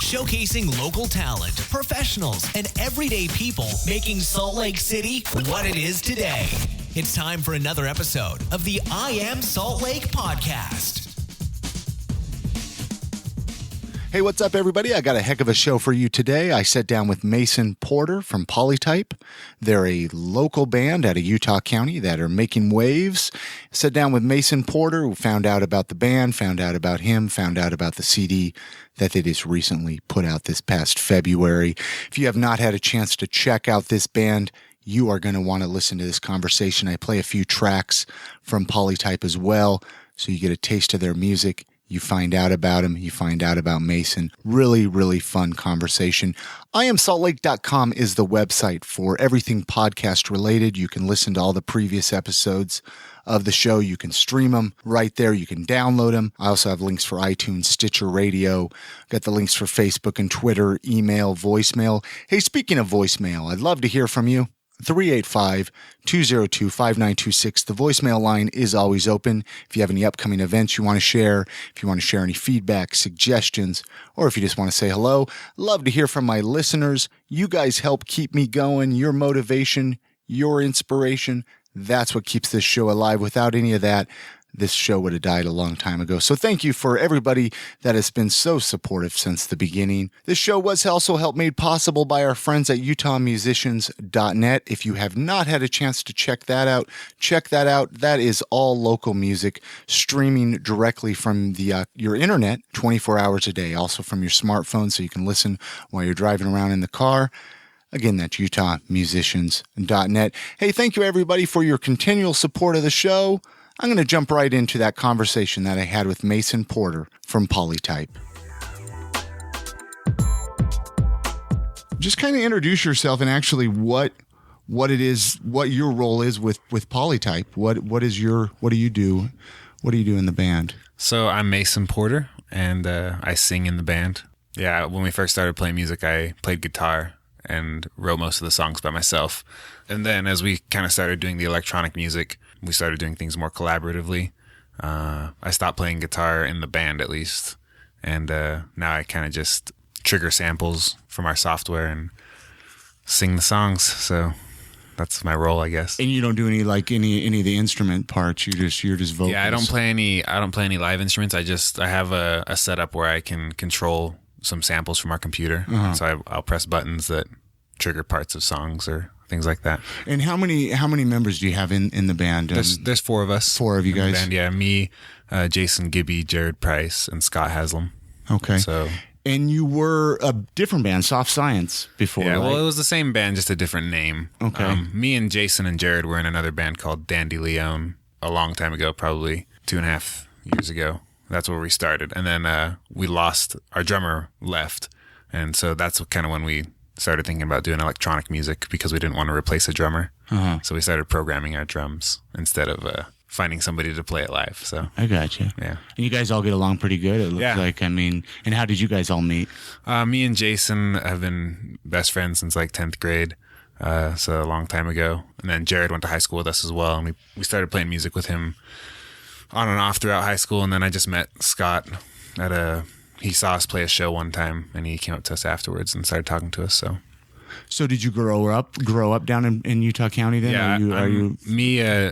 showcasing local talent, professionals, and everyday people making Salt Lake City what it is today. It's time for another episode of the I Am Salt Lake podcast. Hey, what's up, everybody? I got a heck of a show for you today. I sat down with Mason Porter from Polytype. They're a local band out of Utah County that are making waves. Sat down with Mason Porter, who found out about the band, found out about him, found out about the CD that they just recently put out this past February. If you have not had a chance to check out this band, you are going to want to listen to this conversation. I play a few tracks from Polytype as well, so you get a taste of their music. You find out about him. You find out about Mason. Really, really fun conversation. IamSaltLake.com is the website for everything podcast related. You can listen to all the previous episodes of the show. You can stream them right there. You can download them. I also have links for iTunes, Stitcher Radio. Got the links for Facebook and Twitter, email, voicemail. Hey, speaking of voicemail, I'd love to hear from you. 385-202-5926. The voicemail line is always open. If you have any upcoming events you want to share, if you want to share any feedback, suggestions, or if you just want to say hello, love to hear from my listeners. You guys help keep me going. Your motivation, your inspiration, that's what keeps this show alive. Without any of that, this show would have died a long time ago. So thank you for everybody that has been so supportive since the beginning. This show was also helped made possible by our friends at UtahMusicians.net. If you have not had a chance to check that out, check that out. That is all local music streaming directly from your internet 24 hours a day, also from your smartphone, so you can listen while you're driving around in the car. Again, that's UtahMusicians.net. Hey, thank you everybody for your continual support of the show. I'm going to jump right into that conversation that I had with Mason Porter from Polytype. Just kind of introduce yourself and actually what it is, what your role is with Polytype. What do you do? What do you do in the band? So I'm Mason Porter, and I sing in the band. Yeah, when we first started playing music, I played guitar and wrote most of the songs by myself. And then as we kind of started doing the electronic music, we started doing things more collaboratively. I stopped playing guitar in the band, at least. And now I kind of just trigger samples from our software and sing the songs. So that's my role, I guess. And you don't do any of the instrument parts. You're just vocals. Yeah, I don't play any live instruments. I have a setup where I can control some samples from our computer. Uh-huh. So I'll press buttons that trigger parts of songs or things like that. And how many members do you have in the band? There's four of us. Four of you guys? Band, yeah, me, Jason Gibby, Jared Price, and Scott Haslam. Okay. So, and you were a different band, Soft Science, before, yeah, right? Well, it was the same band, just a different name. Okay. Me and Jason and Jared were in another band called Dandy Leon a long time ago, probably 2.5 years ago. That's where we started. And then we lost, our drummer left. And so that's kind of when we started thinking about doing electronic music because we didn't want to replace a drummer. Uh-huh. So we started programming our drums instead of finding somebody to play it live. So I got you. Yeah. And you guys all get along pretty good, it looks like. I mean, and how did you guys all meet? Me and Jason have been best friends since like 10th grade. So a long time ago. And then Jared went to high school with us as well. And we started playing music with him on and off throughout high school. And then I just met Scott he saw us play a show one time, and he came up to us afterwards and started talking to us. So did you grow up down in Utah County then? Yeah,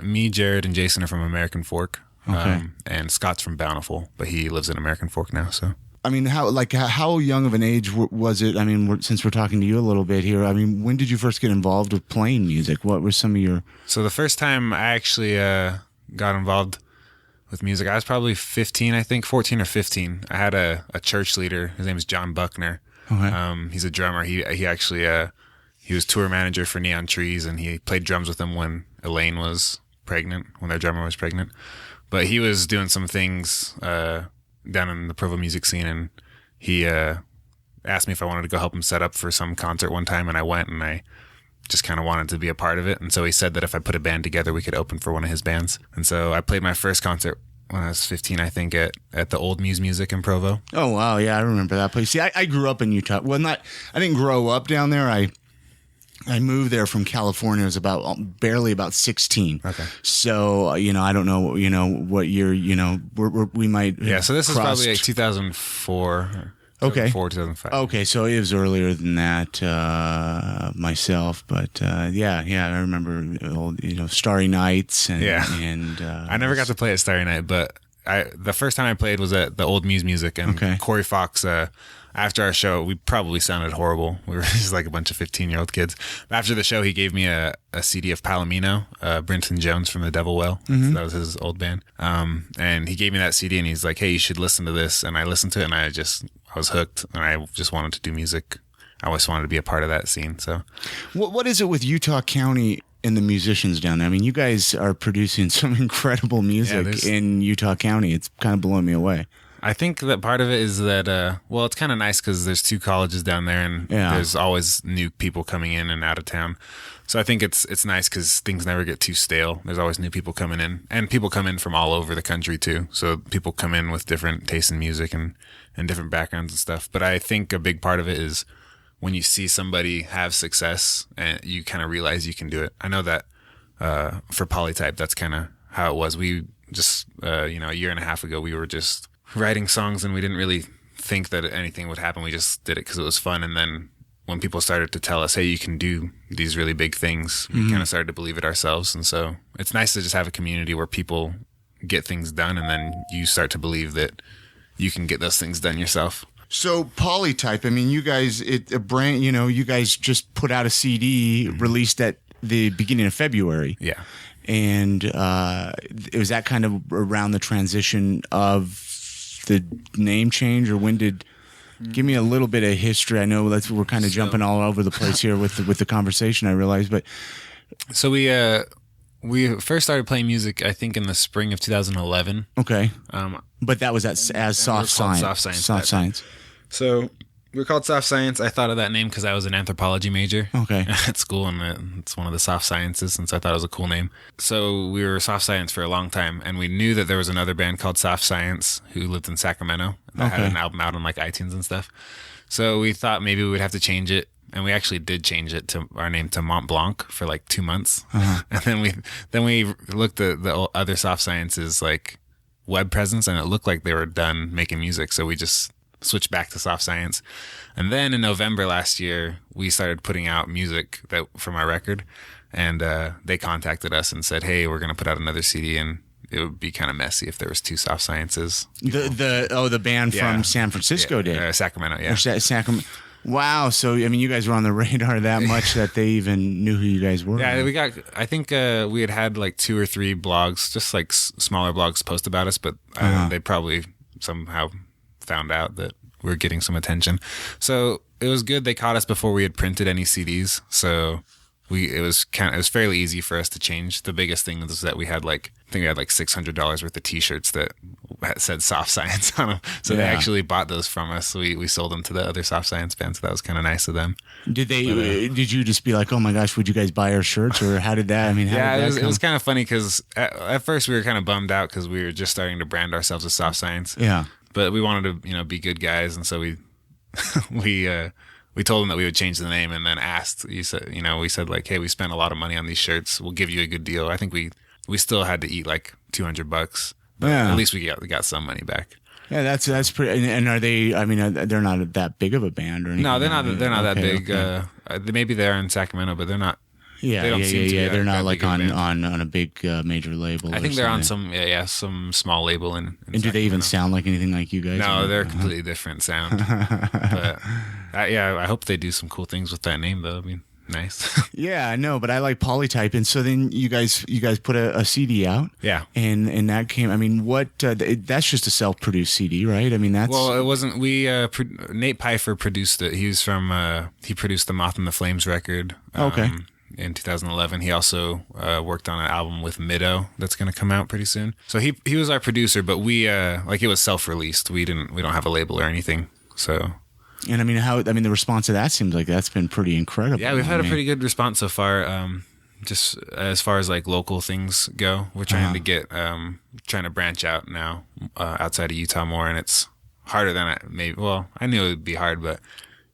Me, Jared, and Jason are from American Fork. Okay. And Scott's from Bountiful, but he lives in American Fork now. So, I mean, how young of an age was it? I mean, since we're talking to you a little bit here, I mean, when did you first get involved with playing music? What were some of your? So the first time I actually got involved with music, I was probably 15, I think, 14 or 15. I had a church leader. His name is John Buckner. Okay. He's a drummer. He actually he was tour manager for Neon Trees, and he played drums with them when Elaine was pregnant, when their drummer was pregnant. But he was doing some things down in the Provo music scene, and he asked me if I wanted to go help him set up for some concert one time, and I went, and I just kind of wanted to be a part of it. And so he said that if I put a band together, we could open for one of his bands. And so I played my first concert when I was 15, I think, at the Old Muse Music in Provo. Oh, wow. Yeah, I remember that place. See, I grew up in Utah. Well, I didn't grow up down there. I moved there from California. I was barely about 16. Okay. So, I don't know, what year, we might. Yeah, so this is probably like 2004. Okay. 2004, 2005. Okay, so it was earlier than that myself, but yeah, I remember old, Starry Nights and I never got to play at Starry Night, but the first time I played was at the Old Muse Music, and Corey Fox. After our show, we probably sounded horrible. We were just like a bunch of 15-year-old kids. After the show, he gave me a CD of Palomino, Brinton Jones from the Devil Well. Mm-hmm. That was his old band. And he gave me that CD, and he's like, "Hey, you should listen to this." And I listened to it, and I was hooked, and I just wanted to do music. I always wanted to be a part of that scene. So, what is it with Utah County and the musicians down there? I mean, you guys are producing some incredible music in Utah County. It's kind of blowing me away. I think that part of it is that, it's kind of nice because there's 2 colleges down there, and there's always new people coming in and out of town. So I think it's nice because things never get too stale. There's always new people coming in, and people come in from all over the country too. So people come in with different tastes in music and different backgrounds and stuff. But I think a big part of it is when you see somebody have success and you kind of realize you can do it. I know that for Polytype, that's kind of how it was. We just, a year and a half ago, we were just writing songs, and we didn't really think that anything would happen. We just did it because it was fun. And then when people started to tell us, "Hey, you can do these really big things," we kind of started to believe it ourselves. And so it's nice to just have a community where people get things done, and then you start to believe that you can get those things done yourself. So Polytype, I mean, you guys, you guys just put out a CD released at the beginning of February. Yeah. And it was that kind of around the transition of the name change, or when did? Give me a little bit of history. I know we're kind of jumping all over the place here with the conversation, I realize, but so we first started playing music, I think, in the spring of 2011. Okay. But that was as Soft Science. Soft Science. So we were called Soft Science. I thought of that name because I was an anthropology major at school, and it's one of the soft sciences, and so I thought it was a cool name. So we were Soft Science for a long time, and we knew that there was another band called Soft Science who lived in Sacramento that had an album out on like iTunes and stuff. So we thought maybe we would have to change it, and we actually did change it to our name to Mont Blanc for like 2 months, and then we looked at the other Soft Sciences like web presence, and it looked like they were done making music, so we just switched back to Soft Science. And then in November last year, we started putting out music from our record, and they contacted us and said, "Hey, we're going to put out another CD, and it would be kind of messy if there was 2 Soft Sciences." The band from San Francisco did. Sacramento, yeah. Sacramento. Wow. So, I mean, you guys were on the radar that much that they even knew who you guys were. Yeah, I think we had like 2 or 3 blogs, just like smaller blogs post about us, but they probably somehow found out that we're getting some attention. So it was good. They caught us before we had printed any CDs. So it was fairly easy for us to change. The biggest thing was that we had like $600 worth of t-shirts that said Soft Science on them. So they actually bought those from us. So we sold them to the other Soft Science bands. So that was kind of nice of them. Did you just be like, "Oh my gosh, would you guys buy our shirts?" Or how did that? I mean, it was kind of funny because at first we were kind of bummed out because we were just starting to brand ourselves as Soft Science. Yeah. But we wanted to, be good guys, and so we told them that we would change the name, and then we said like, "Hey, we spent a lot of money on these shirts. We'll give you a good deal." I think we still had to eat like $200, but at least we got some money back. Yeah, that's pretty. And are they? I mean, they're not that big of a band or anything. No, they're not. They're not that big. Okay. Maybe they are in Sacramento, but they're not. Yeah, they don't seem to be they're not like on a big major label. I think they're on some small label in and Sacramento. Do they even sound like anything like you guys? No, they're a completely different sound. But I hope they do some cool things with that name, though. I mean, nice. Yeah, I know, but I like Polytype, and so then you guys put a CD out. Yeah, and that came. I mean, what? That's just a self-produced CD, right? I mean, that's it wasn't. We Nate Pfeiffer produced it. He was from he produced the Moth and the Flames record. Okay. In 2011, he also worked on an album with Middo that's going to come out pretty soon. So he was our producer, but we it was self-released. We don't have a label or anything. So, and I mean, the response to that seems like that's been pretty incredible. Yeah, we've had a pretty good response so far. Just as far as like local things go, we're trying to get trying to branch out now outside of Utah more, and it's harder than I knew it would be hard, but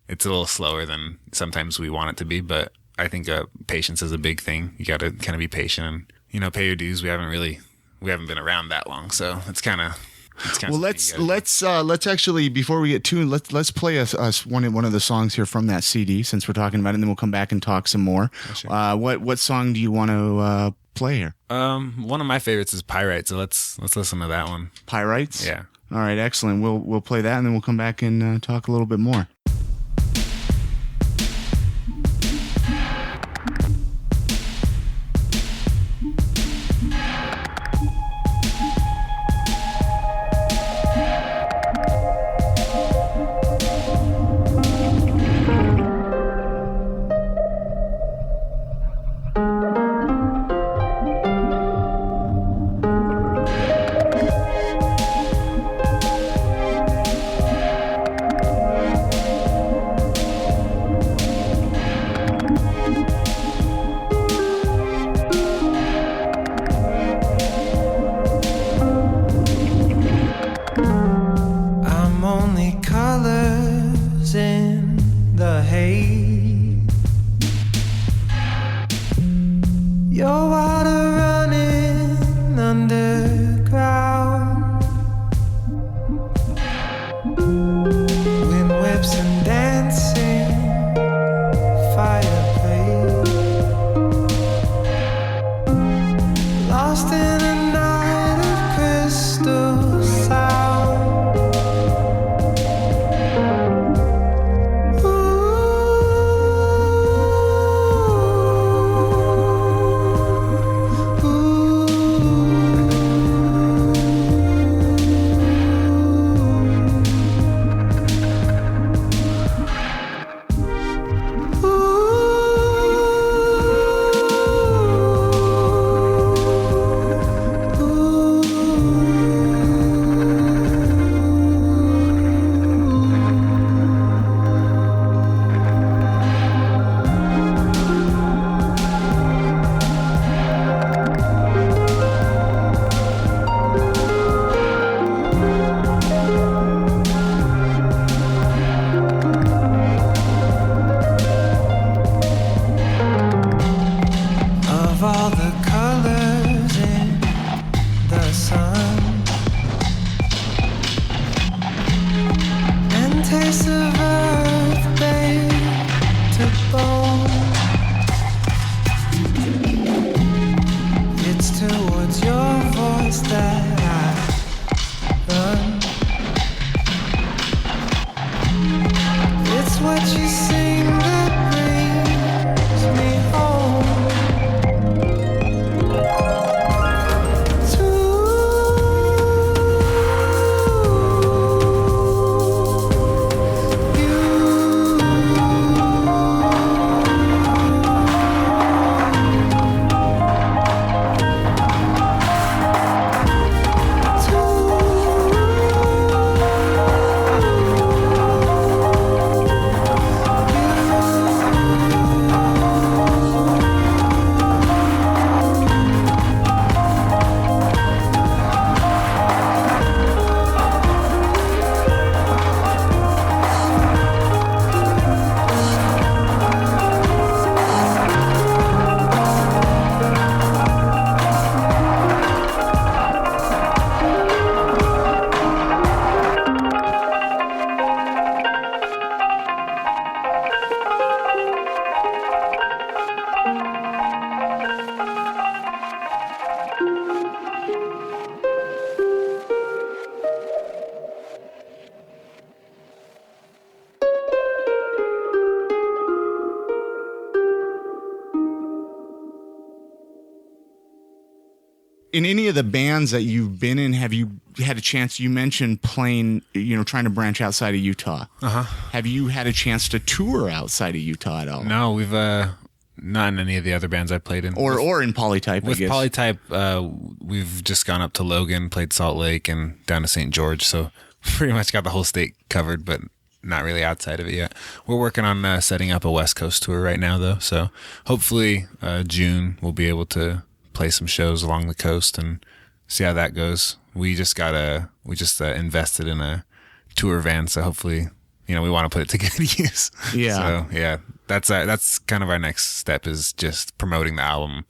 it's a little slower than sometimes we want it to be, but. I think patience is a big thing. You got to kind of be patient and, pay your dues. We haven't been around that long. So it's kind of Well, let's actually, before we get tuned, let's play us one of the songs here from that CD, since we're talking about it, and then we'll come back and talk some more. Sure. What song do you want to play here? One of my favorites is Pyrite, so let's listen to that one. Pyrites? Yeah. All right, excellent. We'll play that, and then we'll come back and talk a little bit more. In any of the bands that you've been in, have you had a chance, you mentioned playing, trying to branch outside of Utah. Uh-huh. Have you had a chance to tour outside of Utah at all? No, we've not in any of the other bands I played in. Or in Polytype, with I guess. Polytype, we've just gone up to Logan, played Salt Lake, and down to St. George, so pretty much got the whole state covered, but not really outside of it yet. We're working on setting up a West Coast tour right now, though, so hopefully June we'll be able to play some shows along the coast and see how that goes. We just invested in a tour van, so hopefully, we want to put it to good use. Yeah. So yeah, that's kind of our next step, is just promoting the album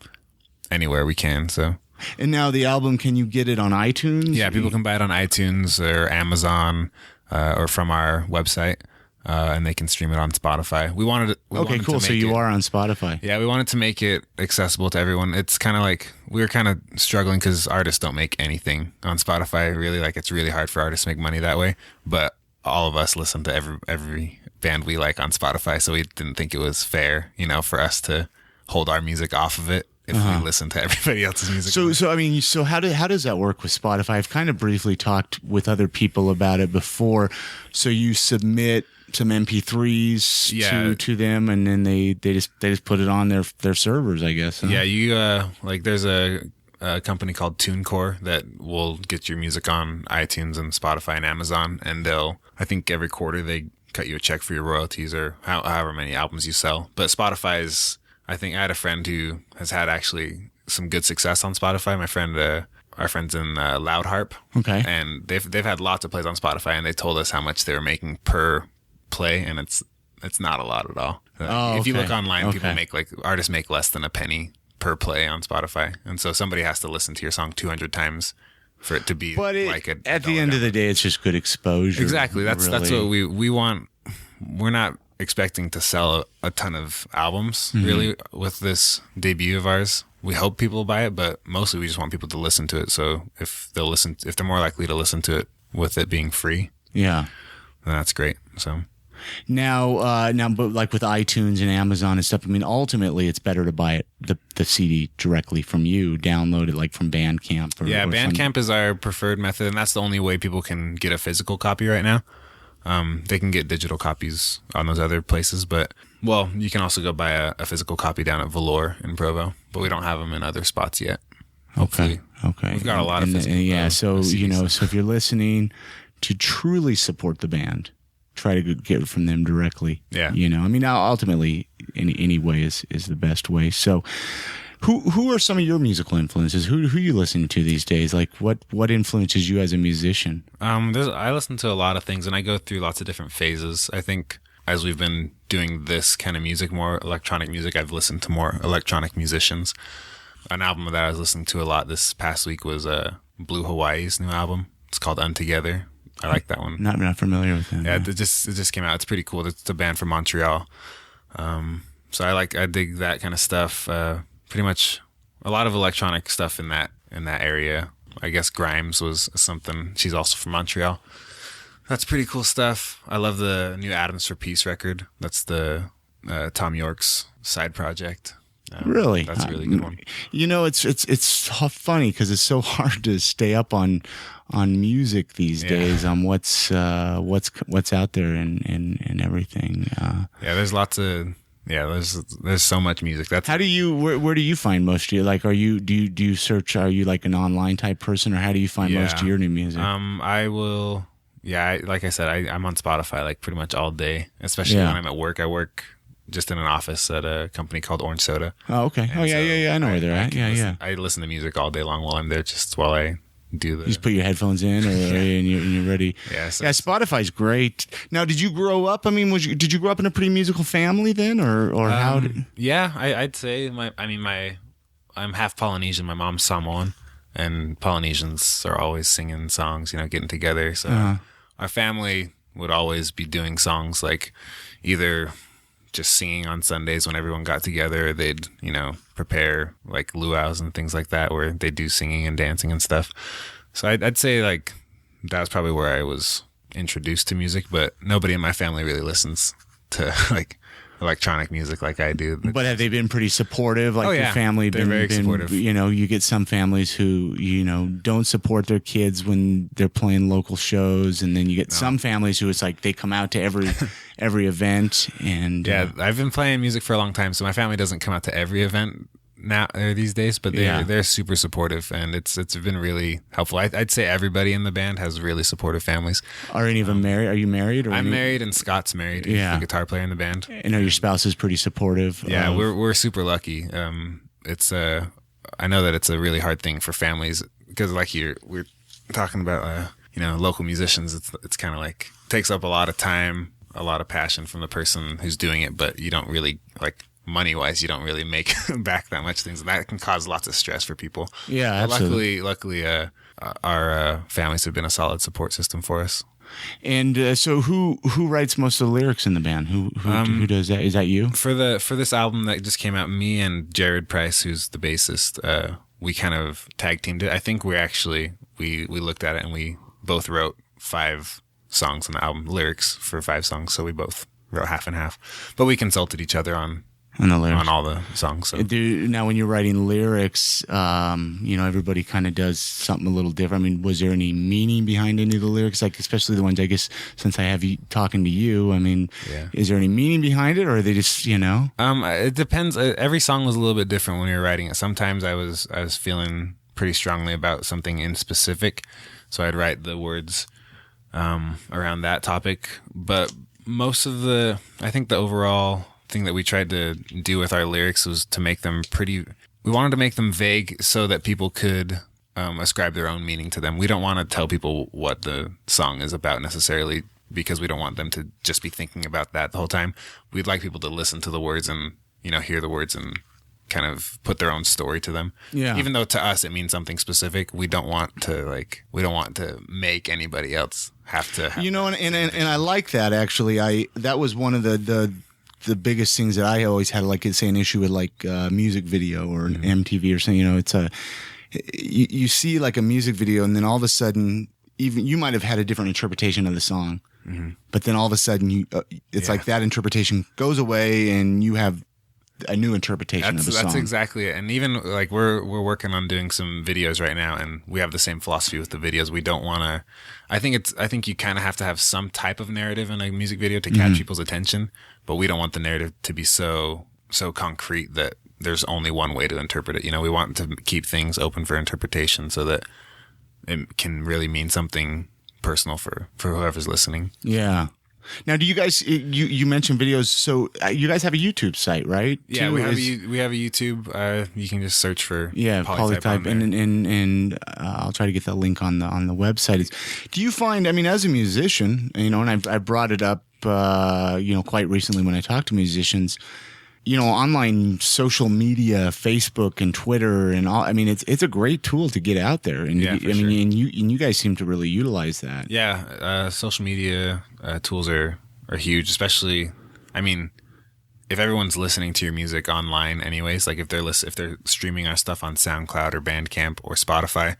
anywhere we can. So And now the album, can you get it on iTunes? Yeah, people can buy it on iTunes or Amazon or from our website. And they can stream it on Spotify. We wanted cool. So you are on Spotify. Yeah, we wanted to make it accessible to everyone. It's kind of like we were kind of struggling because artists don't make anything on Spotify. Really, like it's really hard for artists to make money that way. But all of us listen to every band we like on Spotify, so we didn't think it was fair, for us to hold our music off of it if we listen to everybody else's music. So how does that work with Spotify? I've kind of briefly talked with other people about it before. So you submit some MP3s to them, and then they just put it on their servers, I guess. Huh? Yeah, you there's a company called TuneCore that will get your music on iTunes and Spotify and Amazon, and I think every quarter they cut you a check for your royalties or however many albums you sell. But Spotify's, I think I had a friend who has had actually some good success on Spotify. My friend, our friends in Loud Harp, okay, and they've had lots of plays on Spotify, and they told us how much they were making per play, and it's not a lot at all. If you look online, people artists make less than a penny per play on Spotify, and so somebody has to listen to your song 200 times for it to be at the end of the day, it's just good exposure. Exactly. That's what we want. We're not expecting to sell a ton of albums really with this debut of ours. We hope people buy it, but mostly we just want people to listen to it. So if they're more likely to listen to it with it being free, then that's great. So now, but like with iTunes and Amazon and stuff, I mean, ultimately it's better to buy it, the CD directly from you, download it like from Bandcamp. Bandcamp is our preferred method, and that's the only way people can get a physical copy right now. They can get digital copies on those other places, but you can also go buy a physical copy down at Velour in Provo, but we don't have them in other spots yet. Hopefully. Okay. We've got a lot of physical. So if you're listening to truly support the band, try to get it from them directly. Yeah. I mean, ultimately, any way is the best way. So, who are some of your musical influences? Who are you listening to these days? Like, what influences you as a musician? I listen to a lot of things, and I go through lots of different phases. I think as we've been doing this kind of music, more electronic music, I've listened to more electronic musicians. An album that I was listening to a lot this past week was Blue Hawaii's new album. It's called Untogether. I like that one. Not familiar with that. Yeah, it just came out. It's pretty cool. It's a band from Montreal. So I dig that kind of stuff. Pretty much a lot of electronic stuff in that area. I guess Grimes was something. She's also from Montreal. That's pretty cool stuff. I love the new Atoms for Peace record. That's the Tom York's side project. Really? That's a really good one. It's funny because it's so hard to stay up on music these days, on what's out there and everything. There's lots of there's so much music. That's how do you where do you find most of you? Like, do you search? Are you like an online type person, or how do you find most of your new music? I will. Yeah, like I said, I'm on Spotify like pretty much all day, especially when I'm at work. I work just in an office at a company called Orange Soda. Oh, okay. And I know where they're at. I listen to music all day long while I'm there, just while I do the. You just put your headphones in, and you're ready. Yeah. Spotify's great. Now, did you grow up? I mean, did you grow up in a pretty musical family then, or how? Yeah, I'd say I'm half Polynesian. My mom's Samoan, and Polynesians are always singing songs, getting together. So our family would always be doing songs, like either just singing on Sundays when everyone got together. They'd, prepare like luau's and things like that, where they do singing and dancing and stuff. So I'd say like that was probably where I was introduced to music, but nobody in my family really listens to like electronic music like I do. But have they been pretty supportive? Like your family They're very supportive. You get some families who, don't support their kids when they're playing local shows, and then you get some families who it's like they come out to every event. And I've been playing music for a long time, so my family doesn't come out to every event now these days, but they're super supportive, and it's been really helpful. I'd say everybody in the band has really supportive families. Are any of them married? Are you married? I'm married, and Scott's married. He's the guitar player in the band. And are your spouses pretty supportive? Yeah, we're super lucky. It's I know that it's a really hard thing for families because like we're talking about local musicians. It's kind of like takes up a lot of time, a lot of passion from the person who's doing it, but you don't really like money wise, you don't really make back that much things. And that can cause lots of stress for people. Yeah, but luckily, our families have been a solid support system for us. And so who writes most of the lyrics in the band? Who does that? Is that you? For this album that just came out, me and Jared Price, who's the bassist, we kind of tag teamed it. I think we looked at it and we both wrote 5 songs on the album, lyrics for 5 songs. So we both wrote half and half, but we consulted each other on the lyrics, on all the songs. So. Now, when you're writing lyrics, everybody kind of does something a little different. I mean, was there any meaning behind any of the lyrics? Like, especially the ones, I guess, since I have you talking to you, I mean, Is there any meaning behind it, or are they just, It depends. Every song was a little bit different when we were writing it. Sometimes I was feeling pretty strongly about something in specific, so I'd write the words around that topic. But most of I think the overall thing that we tried to do with our lyrics was to make them we wanted to make them vague so that people could ascribe their own meaning to them. We don't want to tell people what the song is about necessarily, because we don't want them to just be thinking about that the whole time. We'd like people to listen to the words and, hear the words and kind of put their own story to them. Yeah. Even though to us it means something specific, we don't want to make anybody else have to. And I like that, actually. That was one of the biggest things that I always had, like, say, an issue with, like, music video or an MTV or something. It's you see like a music video, and then all of a sudden, even you might have had a different interpretation of the song, but then all of a sudden it's like that interpretation goes away, and you have a new interpretation of the song. That's exactly it. And even like we're working on doing some videos right now, and we have the same philosophy with the videos. We don't want to. I think you kind of have to have some type of narrative in a music video to catch people's attention, but we don't want the narrative to be so concrete that there's only one way to interpret it. We want to keep things open for interpretation so that it can really mean something personal for whoever's listening. Yeah. Now, do you guys? You mentioned videos, so you guys have a YouTube site, right? Yeah, we have a YouTube. You can just search for Polytype, and I'll try to get that link on the website. Do you find? I mean, as a musician, and I brought it up, quite recently when I talked to musicians. Online social media, Facebook and Twitter and all. I mean, it's a great tool to get out there, and you guys seem to really utilize that. Yeah, social media tools are huge, especially. I mean, if everyone's listening to your music online, anyways, like if they're streaming our stuff on SoundCloud or Bandcamp or Spotify,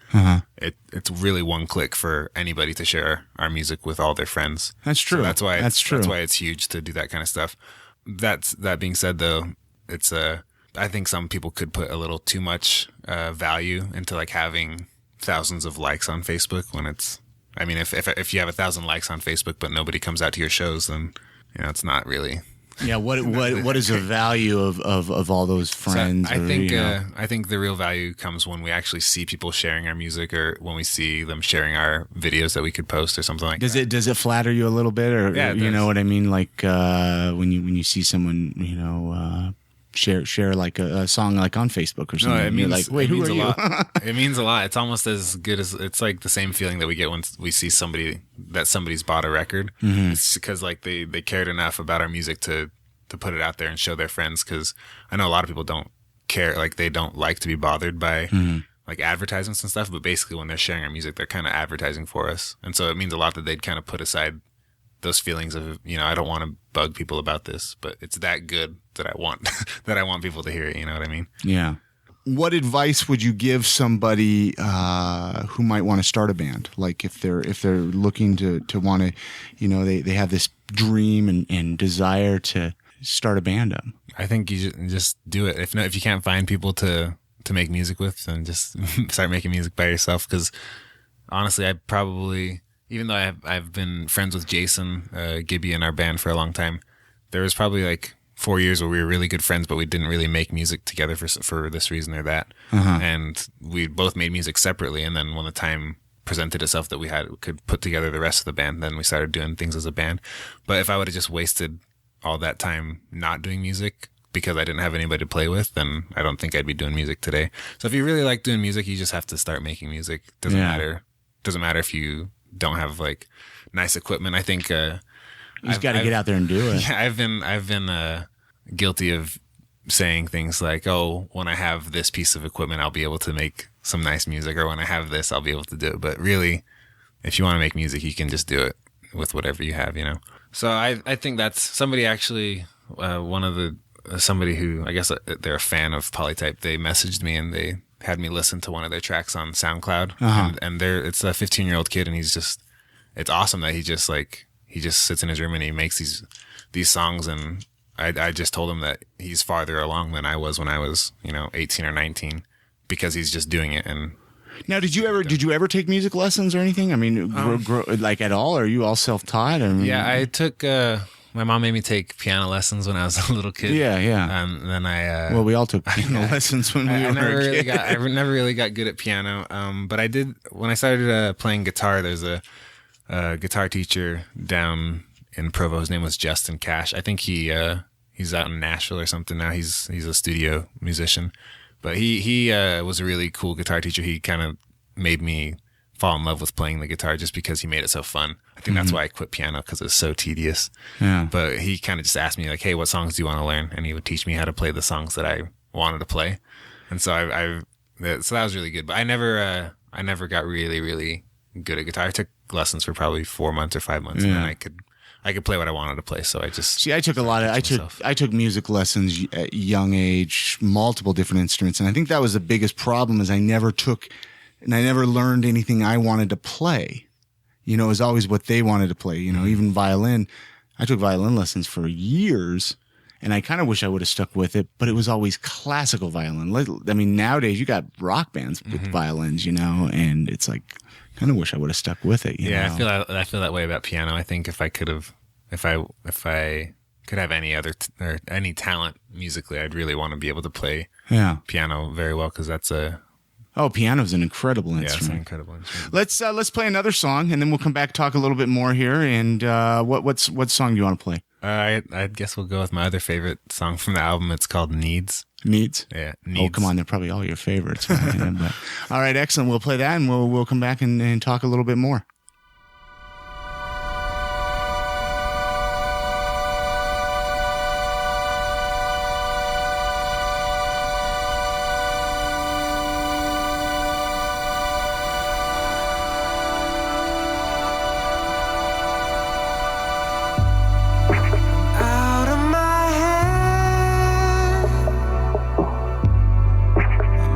it's really one click for anybody to share our music with all their friends. That's true. So that's why true. That's why it's huge to do that kind of stuff. That being said, though, I think some people could put a little too much value into like having thousands of likes on Facebook when if you have 1,000 likes on Facebook but nobody comes out to your shows, then it's not really. Yeah, what is the value of all those friends? So I think the real value comes when we actually see people sharing our music, or when we see them sharing our videos that we could post or something like that. Does it flatter you a little bit, or you know what I mean? Like when you see someone share like a song like on Facebook or something. No, it means, like, wait, who are you? It means a lot. It's almost as good as, it's like the same feeling that we get when we see somebody's bought a record. Mm-hmm. It's because like they cared enough about our music to put it out there and show their friends. Because I know a lot of people don't care, like they don't like to be bothered by like advertisements and stuff. But basically, when they're sharing our music, they're kind of advertising for us, and so it means a lot that they'd kind of put aside those feelings of, I don't want to bug people about this, but it's that good that I want people to hear it. You know what I mean? Yeah. What advice would you give somebody who might want to start a band? Like if they're looking to want to, they have this dream and desire to start a band up. I think you just do it. If you can't find people to make music with, then just start making music by yourself. Because honestly, I probably, even though I've been friends with Jason Gibby in our band for a long time, there was probably like 4 years where we were really good friends, but we didn't really make music together for this reason or that. Uh-huh. And we both made music separately. And then when the time presented itself that we could put together the rest of the band, then we started doing things as a band. But if I would have just wasted all that time not doing music because I didn't have anybody to play with, then I don't think I'd be doing music today. So if you really like doing music, you just have to start making music. Doesn't matter if you don't have like nice equipment. I think you just got to get out there and do it. Yeah, I've been guilty of saying things like, oh, when I have this piece of equipment, I'll be able to make some nice music, or when I have this, I'll be able to do it. But really, if you want to make music, you can just do it with whatever you have, you know? So I think that's somebody actually, somebody who, I guess they're a fan of Polytype, they messaged me and they had me listen to one of their tracks on SoundCloud. And it's a 15-year-old kid, and it's awesome that he just sits in his room and he makes these songs. And I just told him that he's farther along than I was when I was, 18 or 19, because he's just doing it. And now, did you ever take music lessons or anything? I mean, like at all? Or are you all self-taught? Yeah, I took, my mom made me take piano lessons when I was a little kid. Yeah. And then well, we all took piano lessons when we were a kid. I never really got good at piano. But I did, when I started playing guitar, there's a guitar teacher down in Provo. His name was Justin Cash. I think he's out in Nashville or something now. He's a studio musician. But he was a really cool guitar teacher. He kind of made me fall in love with playing the guitar just because he made it so fun. I think that's why I quit piano, because it's so tedious. Yeah. But he kind of just asked me like, hey, what songs do you want to learn? And he would teach me how to play the songs that I wanted to play. And so so that was really good. But I never got really, really good at guitar. I took lessons for probably 4 months or 5 months, and then I could play what I wanted to play. So I just I took music lessons at a young age, multiple different instruments, and I think that was the biggest problem. Is I never learned anything I wanted to play. It was always what they wanted to play. Even violin. I took violin lessons for years, and I kind of wish I would have stuck with it. But it was always classical violin. I mean, nowadays you got rock bands with violins, and it's like, kind of wish I would have stuck with it. I feel that way about piano. I think if I could have any other or any talent musically, I'd really want to be able to play piano very well, because that's piano's an incredible instrument. Yeah, it's an incredible instrument. Let's play another song, and then we'll come back, talk a little bit more here. And what song do you want to play? I guess we'll go with my other favorite song from the album. It's called Needs. Needs? Yeah. Needs. Oh, come on. They're probably all your favorites. But, all right, excellent. We'll play that, and we'll come back and talk a little bit more.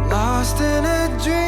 Lost in a dream.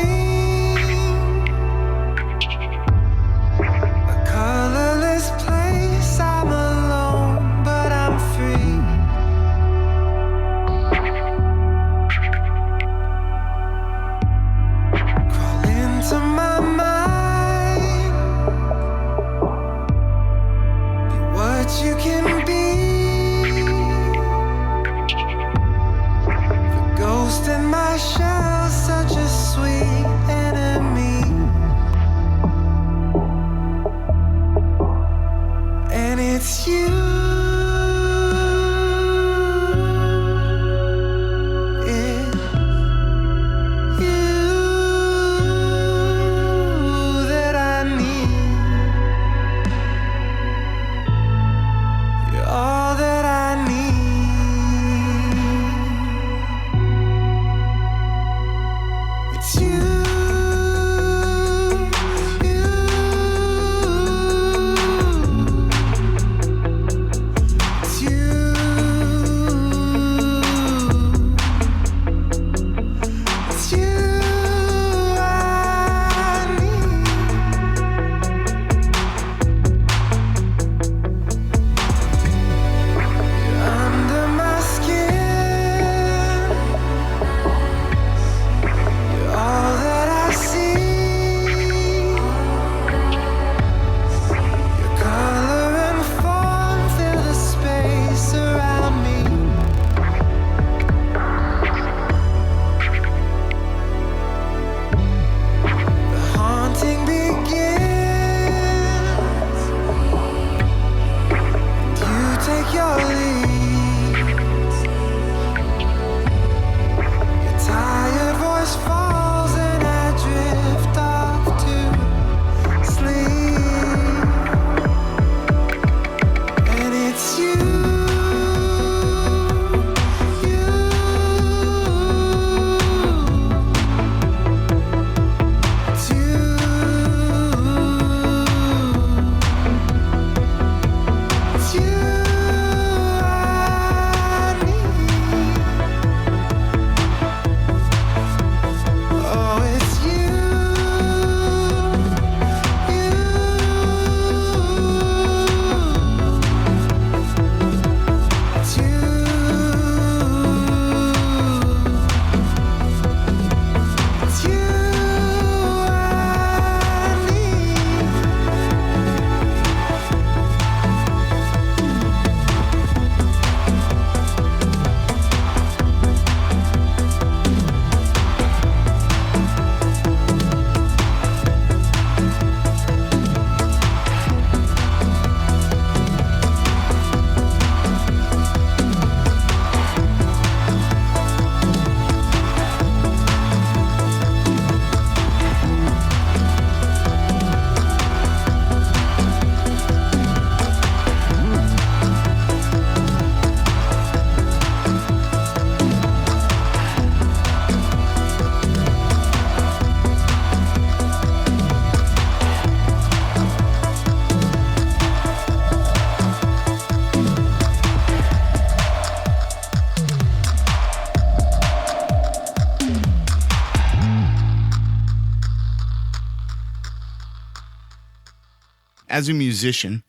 as a musician,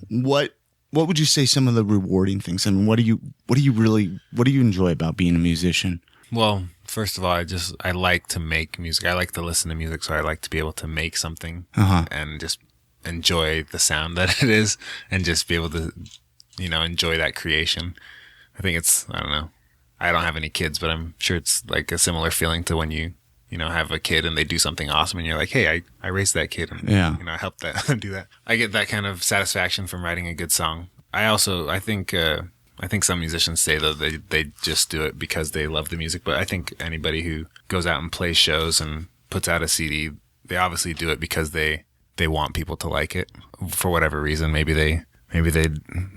what would you say some of the rewarding things? I mean, what do you enjoy about being a musician? Well, first of all, I like to make music. I like to listen to music, so I like to be able to make something and just enjoy the sound that it is, and just be able to, enjoy that creation. I think I don't know. I don't have any kids, but I'm sure it's like a similar feeling to when you have a kid and they do something awesome and you're like, hey, I raised that kid and, I helped that do that. I get that kind of satisfaction from writing a good song. I think some musicians say though they just do it because they love the music, but I think anybody who goes out and plays shows and puts out a CD, they obviously do it because they want people to like it for whatever reason. Maybe they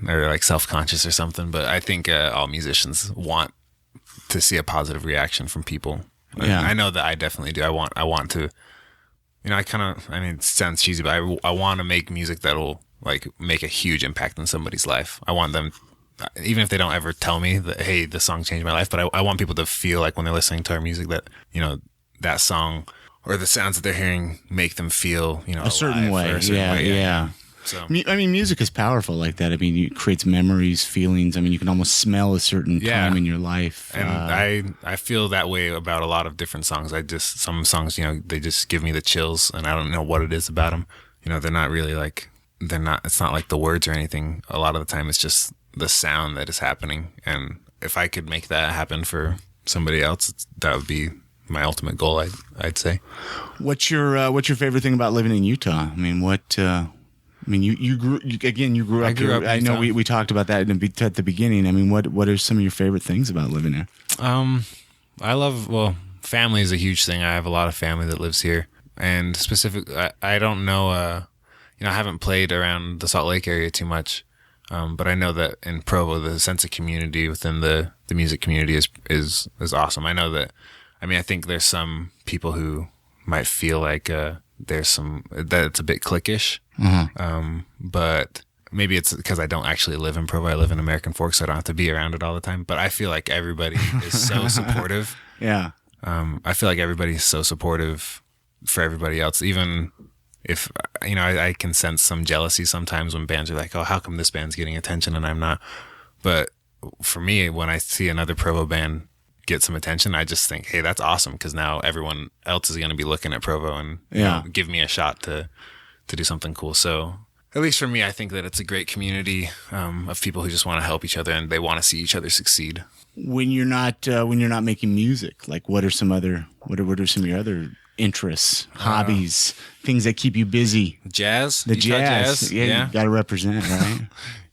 are like self-conscious or something, but I think all musicians want to see a positive reaction from people. Yeah. I know that I definitely do. I want to, it sounds cheesy, but I want to make music that'll like make a huge impact on somebody's life. I want them, even if they don't ever tell me that, hey, this song changed my life, but I want people to feel like when they're listening to our music that, that song or the sounds that they're hearing make them feel, a certain way. Yeah. So, I mean, music is powerful like that. I mean, it creates memories, feelings. I mean, you can almost smell a certain time in your life. And I feel that way about a lot of different songs. Some songs, they just give me the chills, and I don't know what it is about them. They're not really it's not like the words or anything. A lot of the time, it's just the sound that is happening. And if I could make that happen for somebody else, that would be my ultimate goal, I'd say. What's your favorite thing about living in Utah? I mean, you grew up here. I know we talked about that at the beginning. I mean, what are some of your favorite things about living there? Family is a huge thing. I have a lot of family that lives here, and I don't know. I haven't played around the Salt Lake area too much, but I know that in Provo, the sense of community within the music community is awesome. I know that. I mean, I think there's some people who might feel like that it's a bit cliquish. Mm-hmm. But maybe it's because I don't actually live in Provo. I live in American Forks, so I don't have to be around it all the time. But I feel like everybody is so supportive. Yeah. I feel like everybody's so supportive for everybody else. Even if, I can sense some jealousy sometimes when bands are like, oh, how come this band's getting attention and I'm not? But for me, when I see another Provo band get some attention, I just think, hey, that's awesome, because now everyone else is going to be looking at Provo and give me a shot to do something cool. So at least for me, I think that it's a great community of people who just want to help each other and they want to see each other succeed. When you're not making music, like what are some of your other interests, hobbies, things that keep you busy? Jazz. The jazz. Yeah. You got to represent, right?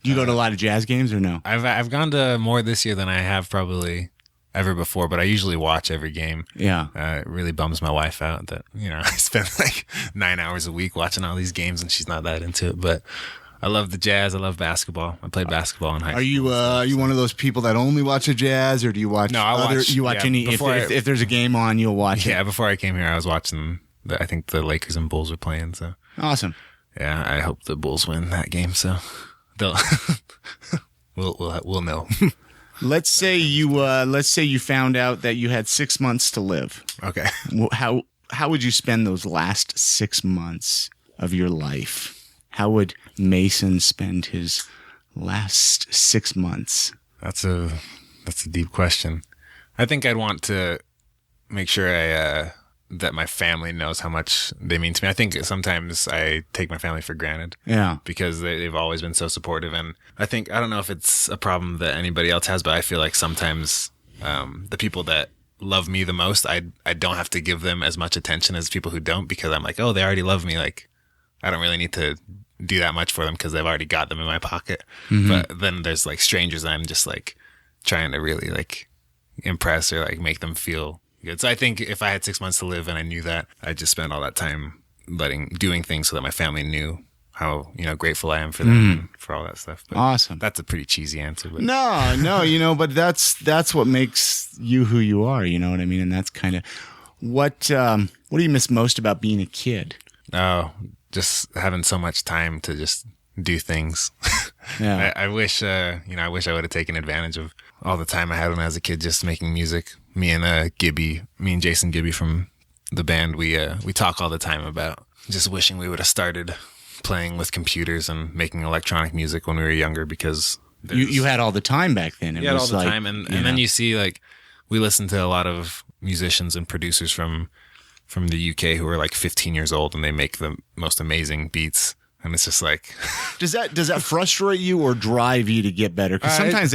Do you go to a lot of jazz games or no? I've gone to more this year than I have probably ever before, but I usually watch every game. Yeah. It really bums my wife out that, I spend like 9 hours a week watching all these games and she's not that into it. But I love the jazz. I love basketball. I played basketball in high school. Are you one of those people that only watch the jazz, or do you watch? No, you watch any. If there's a game on, you'll watch it. Yeah, before I came here, I was watching. I think the Lakers and Bulls were playing. So awesome. Yeah, I hope the Bulls win that game. So they'll we'll know. Let's say you found out that you had 6 months to live. Okay. How would you spend those last 6 months of your life? How would Mason spend his last 6 months? That's a deep question. I think I'd want to make sure that my family knows how much they mean to me. I think sometimes I take my family for granted. Yeah. Because they've always been so supportive. And I don't know if it's a problem that anybody else has, but I feel like sometimes the people that love me the most, I don't have to give them as much attention as people who don't, because I'm like, oh, they already love me. Like, I don't really need to do that much for them because they've already got them in my pocket. Mm-hmm. But then there's like strangers that I'm just like trying to really like impress or like make them feel good. So I think if I had 6 months to live and I knew that, I'd just spend all that time doing things so that my family knew how grateful I am for them and for all that stuff. But awesome. That's a pretty cheesy answer. But. No, but that's what makes you who you are. You know what I mean? And that's kind of what do you miss most about being a kid? Oh, just having so much time to just do things. Yeah. I wish I would have taken advantage of all the time I had when I was a kid, just making music. Me and Jason Gibby from the band, we talk all the time about just wishing we would have started playing with computers and making electronic music when we were younger because you had all the time back then. You had all the time, and then you see like we listened to a lot of musicians and producers from the UK who are like 15 years old, and they make the most amazing beats. And it's just like, does that frustrate you or drive you to get better? Because sometimes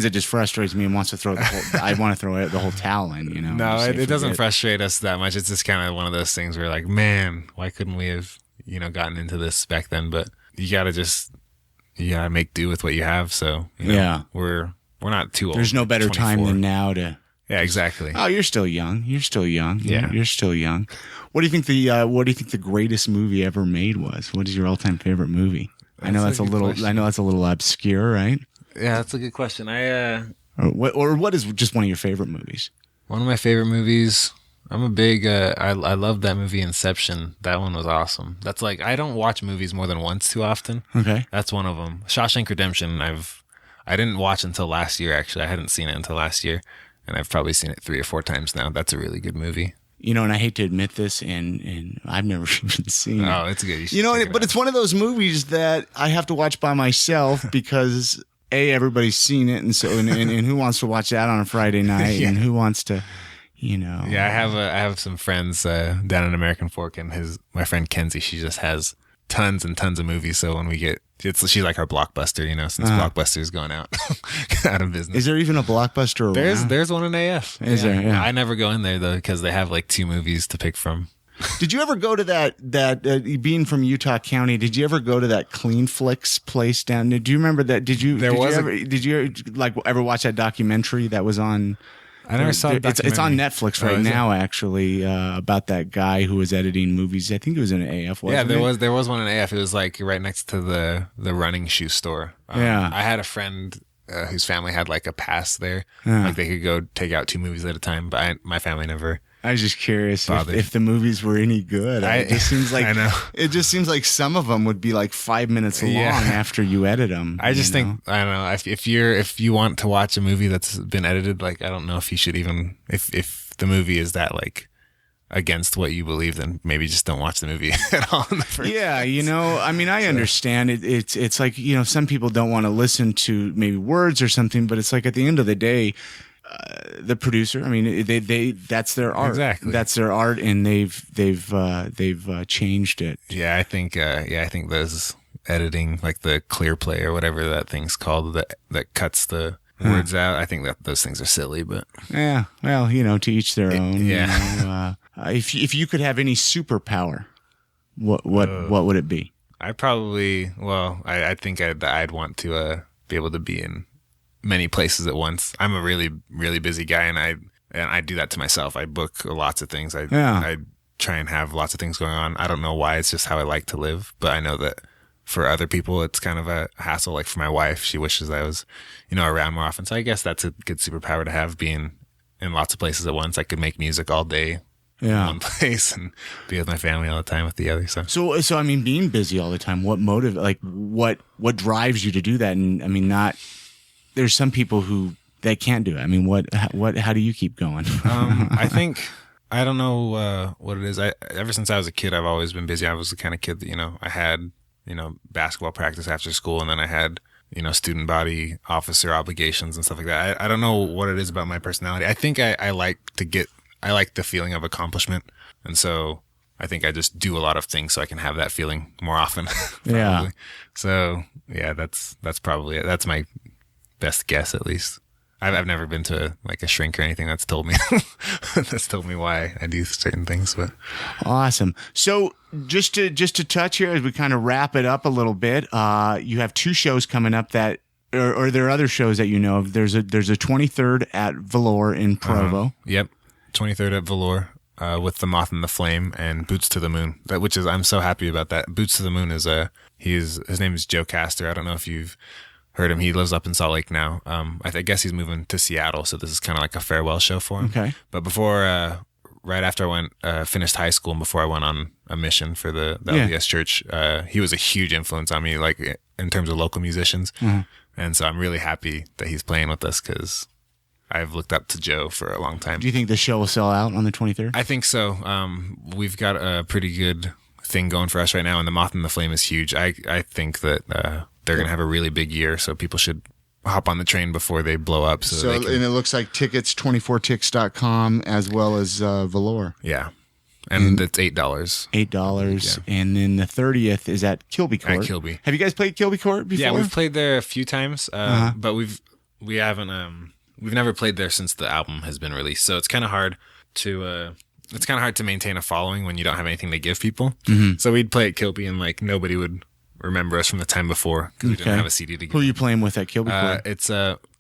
it just frustrates me and wants to throw I want to throw the whole towel in. You know? No, it doesn't frustrate us that much. It's just kind of one of those things where like, man, why couldn't we have gotten into this back then? But you gotta make do with what you have. So we're not too old. There's no better 24. time than now to. Yeah, exactly. Oh, you're still young. You're still young. Yeah. You're still young. What do you think the greatest movie ever made was? What is your all-time favorite movie? I know that's a little obscure, right? Yeah, that's a good question. Or what is just one of your favorite movies? One of my favorite movies. I'm a big I love that movie Inception. That one was awesome. That's like I don't watch movies more than once too often. Okay. That's one of them. Shawshank Redemption I didn't watch until last year actually. I hadn't seen it until last year. And I've probably seen it 3 or 4 times now. That's a really good movie. You know, and I hate to admit this, and I've never even seen it. Oh, it's good. But it's one of those movies that I have to watch by myself because everybody's seen it, and so and who wants to watch that on a Friday night, and who wants to, Yeah, I have some friends down in American Fork, and my friend Kenzie, she just has tons and tons of movies. So when we get she's like our Blockbuster, since Blockbuster's going out of business. Is there even a Blockbuster around? There's one in AF. Is there? Yeah. I never go in there though because they have like 2 movies to pick from. Did you ever go to that being from Utah County? Did you ever go to that Clean Flicks place down there? Do you remember that? Did you ever watch that documentary that was on? I never saw it. It's on Netflix right now, actually, about that guy who was editing movies. I think it was in AF. There was one in AF. It was like right next to the running shoe store. I had a friend whose family had like a pass there, like they could go take out 2 movies at a time. But my family never. I was just curious if the movies were any good. It just seems like I know. It just seems like some of them would be like 5 minutes long after you edit them. I just think I don't know if you want to watch a movie that's been edited, like I don't know if you should even if the movie is that like against what you believe, then maybe just don't watch the movie at all. In the first place. I mean, I understand it. It's like some people don't want to listen to maybe words or something, but it's like at the end of the day. The producer, I mean, they that's their art. Exactly. That's their art, and they've changed it. Yeah, I think those editing, like the clear play or whatever that thing's called, that cuts the words out. I think that those things are silly, but yeah, well, to each their own. Yeah. If you could have any superpower, what would it be? I think I'd want to be able to be in many places at once. I'm a really, really busy guy, and I do that to myself. I book lots of things. I try and have lots of things going on. I don't know why. It's just how I like to live. But I know that for other people, it's kind of a hassle. Like for my wife, she wishes I was, around more often. So I guess that's a good superpower to have, being in lots of places at once. I could make music all day. In one place and be with my family all the time with the other. So I mean, being busy all the time, what what drives you to do that? And I mean, there's some people who they can't do it. I mean, how do you keep going? I think, I don't know what it is. Ever since I was a kid, I've always been busy. I was the kind of kid that, I had, basketball practice after school, and then I had, student body officer obligations and stuff like that. I don't know what it is about my personality. I think I like the feeling of accomplishment. And so I think I just do a lot of things so I can have that feeling more often. Yeah. So yeah, that's probably it. That's my best guess, at least. I've never been to a shrink or anything that's told me why I do certain things. But awesome. So just to touch here as we kind of wrap it up a little bit, you have 2 shows coming up that, or there are other shows that you know of. There's a 23rd at Velour in Provo. Yep, 23rd at Velour. With The Moth and the Flame and Boots to the Moon. I'm so happy about that. Boots to the Moon is his name is Joe Castor. I don't know if you've heard him. He lives up in Salt Lake now. I guess he's moving to Seattle, so this is kind of like a farewell show for him. Okay. But before, right after I finished high school and before I went on a mission for the LDS Church, he was a huge influence on me, like in terms of local musicians. Mm-hmm. And so I'm really happy that he's playing with us because I've looked up to Joe for a long time. Do you think the show will sell out on the 23rd? I think so. We've got a pretty good thing going for us right now, and the Moth and the Flame is huge. I think that they're going to have a really big year, so people should hop on the train before they blow up. And it looks like tickets, 24tix.com, as well as Velour. Yeah. And it's $8. $8. Yeah. And then the 30th is at Kilby Court. At Kilby. Have you guys played Kilby Court before? Yeah, we've played there a few times, but we've never played there since the album has been released. So it's kind of hard to maintain a following when you don't have anything to give people. Mm-hmm. So we'd play at Kilby and like nobody would remember us from the time before because we didn't have a CD to give. Who are you playing with at Kilby Court? It's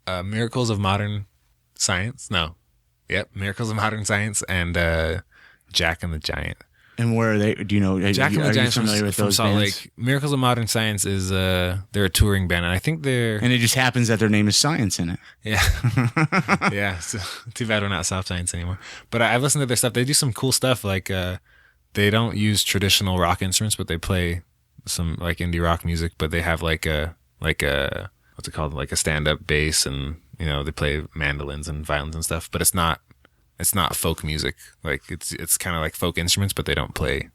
Miracles of Modern Science. No. Yep, Miracles of Modern Science and Jack and the Giant. And where are they? Do you know? Jack and the Giant familiar with those Salt bands? Lake. Miracles of Modern Science is they're a touring band, and I think they're. And it just happens that their name is Science in it. Yeah, yeah. So, too bad we're not Soft Science anymore. But I've listened to their stuff. They do some cool stuff. Like they don't use traditional rock instruments, but they play some like indie rock music. But they have like a what's it called? Like a stand-up bass, and they play mandolins and violins and stuff. But it's not folk music. Like it's kind of like folk instruments, but they don't play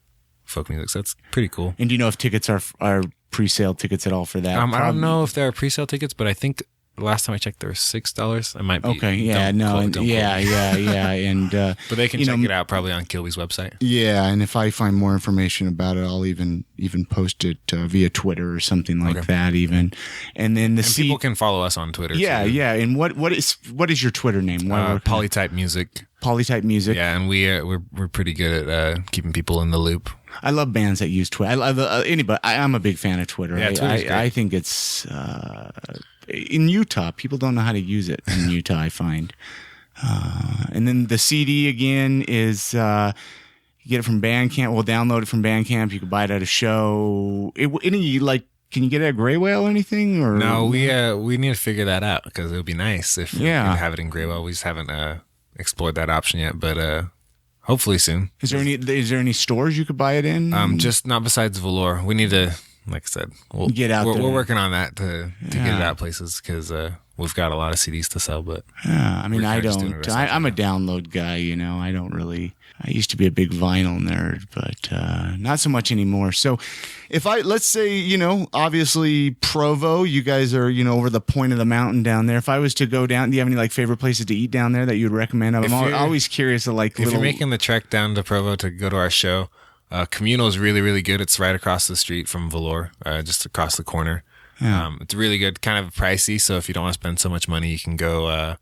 folk music. So it's pretty cool. And do you know if tickets are pre-sale tickets at all for that? I don't know if there are pre-sale tickets, but I think the last time I checked, there were $6. It might be. Okay. Yeah. And but they can check it out probably on Kilby's website. Yeah, and if I find more information about it, I'll even post it via Twitter or something like that. Even, and then people can follow us on Twitter. Yeah, too. yeah. And what is your Twitter name? Polytype Music. Polytype Music. Yeah, and we're pretty good at keeping people in the loop. I love bands that use Twitter. I love anybody. I'm a big fan of Twitter. Yeah, Twitter's great. I think it's in Utah. People don't know how to use it in Utah, I find. And then the CD again is you get it from Bandcamp. We'll download it from Bandcamp. You can buy it at a show. Can you get it at Gray Whale or anything? Or no, we need to figure that out because it would be nice if we could have it in Gray Whale. We just haven't explored that option yet, but hopefully soon. Is there any stores you could buy it in? Just not besides Velour. We need to, like I said, get out there. We're working on that to get it out places because we've got a lot of CDs to sell. But yeah, I mean, I'm a download guy. I don't really. I used to be a big vinyl nerd, but not so much anymore. So let's say, obviously Provo, you guys are, over the point of the mountain down there. If I was to go down, do you have any favorite places to eat down there that you'd recommend? I'm always curious of if you're making the trek down to Provo to go to our show, Communal is really, really good. It's right across the street from Velour, just across the corner. Yeah. It's really good, kind of pricey. So if you don't want to spend so much money, you can go,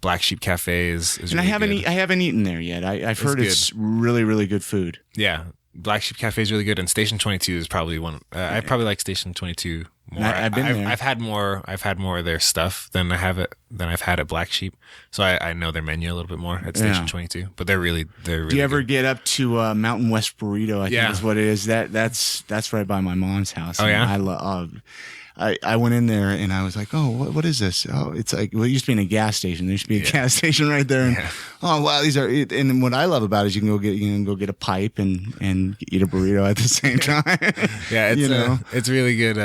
Black Sheep Cafe is and really I haven't eaten there yet. I've heard it's really, really good food. Yeah. Black Sheep Cafe is really good, and Station 22 is probably one. I probably like Station 22 more. I've been there. I've had more of their stuff than I've had at Black Sheep, so I know their menu a little bit more at Station 22. But they're really. Do you ever good. Get up to Mountain West Burrito? I think is what it is. That's right by my mom's house. Oh yeah. I love. I went in there and I was like, oh, what is this? Oh, it's like, it used to be in a gas station. There used to be a gas station right there. And, oh, wow, these are, and what I love about it is you can go get a pipe and eat a burrito at the same time. Yeah, it's really good.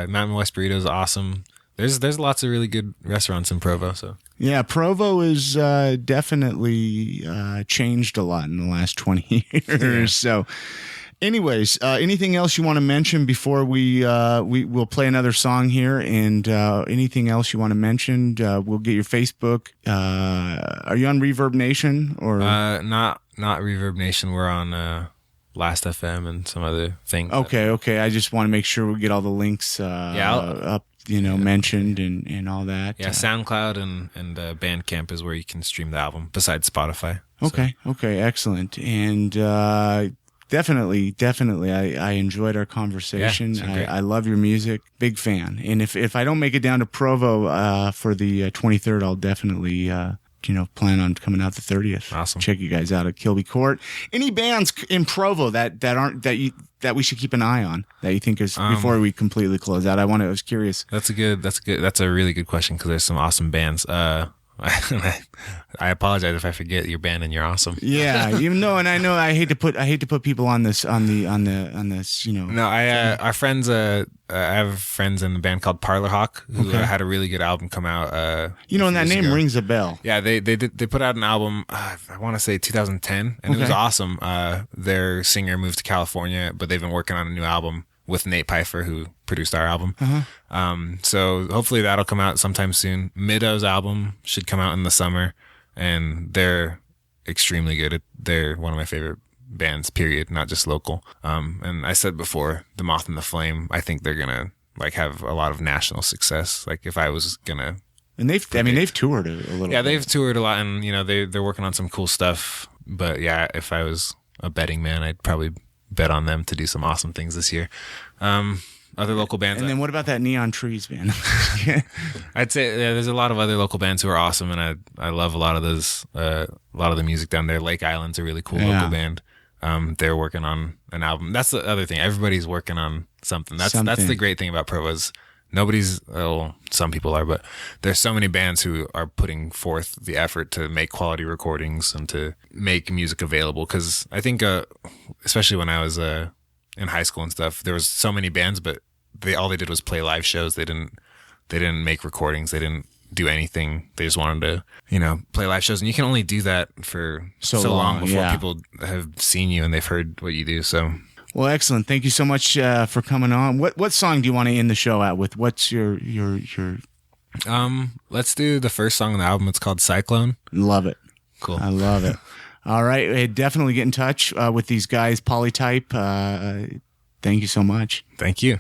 Mountain West Burrito is awesome. There's lots of really good restaurants in Provo. So yeah, Provo is definitely changed a lot in the last 20 years. Yeah. So. Anyways, anything else you want to mention before we'll play another song here? And anything else you want to mention? We'll get your Facebook. Are you on Reverb Nation or not Reverb Nation? We're on Last FM and some other things. Okay. I just want to make sure we get all the links up. Mentioned and all that. Yeah, SoundCloud and Bandcamp is where you can stream the album besides Spotify. Okay, excellent. And Definitely. I enjoyed our conversation. Yeah, I love your music. Big fan. And if I don't make it down to Provo for the 23rd, I'll definitely plan on coming out the 30th. Awesome. Check you guys out at Kilby Court. Any bands in Provo that we should keep an eye on that you think is before we completely close out? I was curious. That's a really good question because there's some awesome bands. I apologize if I forget your band, and you're awesome. Yeah, even though, and I know I hate to put people on this you know. No, our friends. I have friends in the band called Parlor Hawk who had a really good album come out. You know, and that name rings a bell. Yeah, they put out an album. I want to say 2010, and it was awesome. Their singer moved to California, but they've been working on a new album with Nate Pfeiffer, who produced our album. So hopefully that'll come out sometime soon. Midow's album should come out in the summer, and they're extremely good. They're one of my favorite bands, period, not just local. And I said before, The Moth and the Flame, I think they're gonna like have a lot of national success. Like if I was gonna, and they've toured a little. Yeah, bit. They've toured a lot, and you know they're working on some cool stuff. But yeah, if I was a betting man, I'd probably bet on them to do some awesome things this year. Other local bands. And then what about that Neon Trees band? I'd say there's a lot of other local bands who are awesome, and I love a lot of those, a lot of the music down there. Lake Island's a really cool local band. They're working on an album. That's the other thing. Everybody's working on something. That's the great thing about Provo's. Some people are, but there's so many bands who are putting forth the effort to make quality recordings and to make music available. Because I think, especially when I was in high school and stuff, there was so many bands, but all they did was play live shows. They didn't make recordings. They didn't do anything. They just wanted to, play live shows, and you can only do that for so long before people have seen you and they've heard what you do. So. Well, excellent. Thank you so much for coming on. What song do you want to end the show out with? What's your Let's do the first song on the album. It's called Cyclone. Love it. Cool. I love it. All right. Definitely get in touch with these guys, Polytype. Thank you so much. Thank you.